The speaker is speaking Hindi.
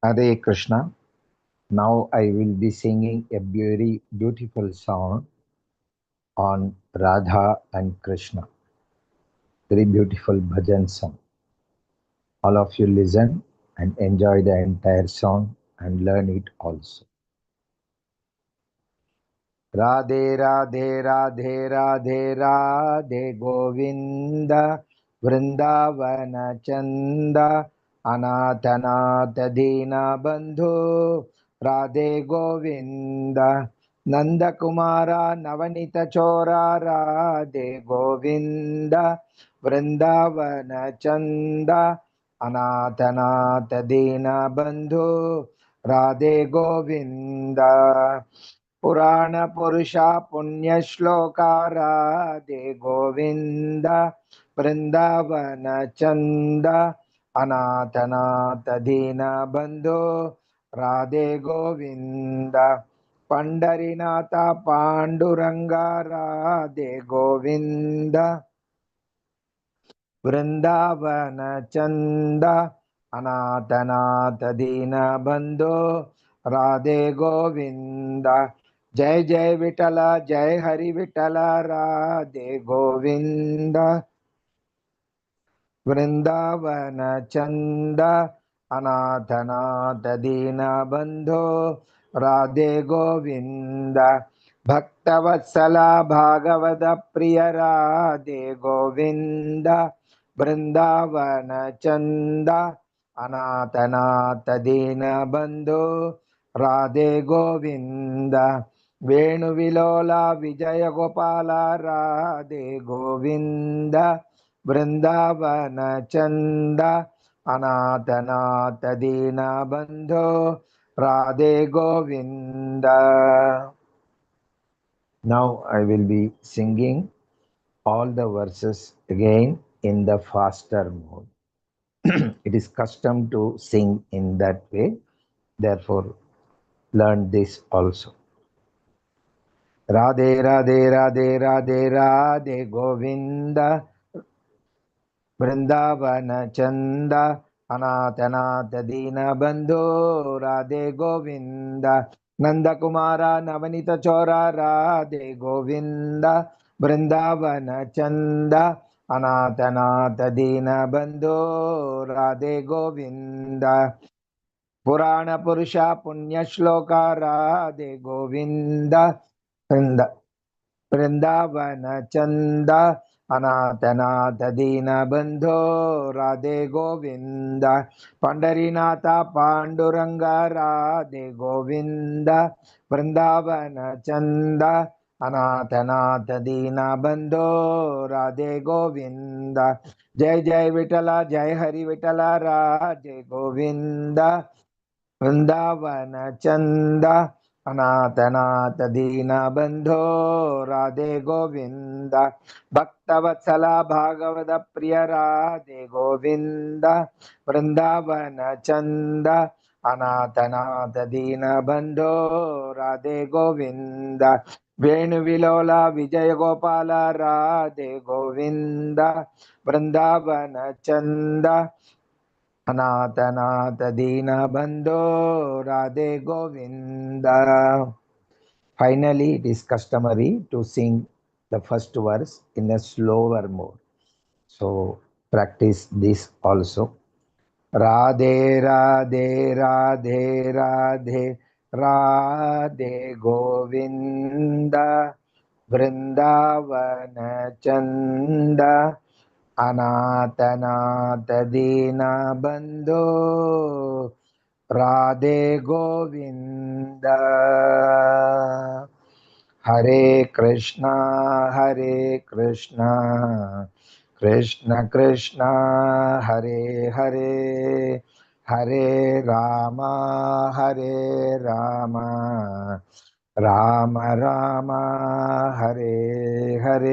Hare Krishna. Now I will be singing a very beautiful song on Radha and Krishna. Very beautiful bhajan song. All of you listen and enjoy the entire song and learn it also. Radhe Radhe Radhe Radhe Radhe Govinda Vrindavana Chanda Anathanata Dina Bandhu Radhe Govinda Nanda Kumara Navanita Chora Radhe Govinda Vrindavana Chanda Anathanata Dina Bandhu Radhe Govinda पुराण पुरुषा पुण्य श्लोका राधे गोविंद वृंदावन चंद अनाथनाथ दीन बंधु राधे गोविंद पंडरीनाथ पांडुरंग राधे गोविंद वृंदावन चंद अनाथनाथ दीन बंधु राधे गोविंद जय जय विठल जय हरि विठल राधे गोविंद वृंदावन चंद अनाथनाथ दीन बंधो राधे गोविंद भक्तवत्सला भागवत प्रिय राधे गोविंद वृंदावन चंद अनाथनाथ दीन बंधो राधे गोविंद वेणुविलोला विजय गोपाल राधे गोविंद वृंदावन चंद अनाथनाथ दीन बंधो Radhe Govind. Now I will be singing all the verses again in the faster mode. It is custom to sing in that way, therefore learn this also. Radhe Radhe Radhe Radhe Radhe Govinda Vrindavan चंद अनाथनाथ दीन बंधु राधे गोविंद नंद कुमार नवनीत चोरा राधे गोविंद वृंदावन चंद अनाथनाथ दीन बंधु राधे गोविंद पुराण पुरुषा पुण्य श्लोका राधे गोविंद वृंदावन चंद अनाथनाथ दीन बंधो राधे गोविंद पंडरीनाथ पांडुरंग राधे गोविंद वृंदावन चंद अनाथनाथ दीन बंधो राधे गोविंद जय जय विठल जय हरि विठल राधे गोविंद वृंदावन चंद अनाथनाथ दीन बंधो राधे गोविंद भक्तवत्सला भागवत प्रिय राधे गोविंद वृंदावन चंद अनाथनाथ दीन बंधो राधे गोविंद वेणुविलोला विजय गोपाल राधे गोविंद वृंदावन चंद अनाथनाथ दीन बंधो Radhe Govinda. Finally, it is customary to sing the first verse in a slower mode. So practice this also. Radhe Radhe Radhe Radhe Radhe Govinda Vrindavana Chanda अनाथनाथ Deen बंधो Radhe Govind Hare Krishna Krishna Krishna Hare Hare Hare Ram Ram Ram Hare Hare.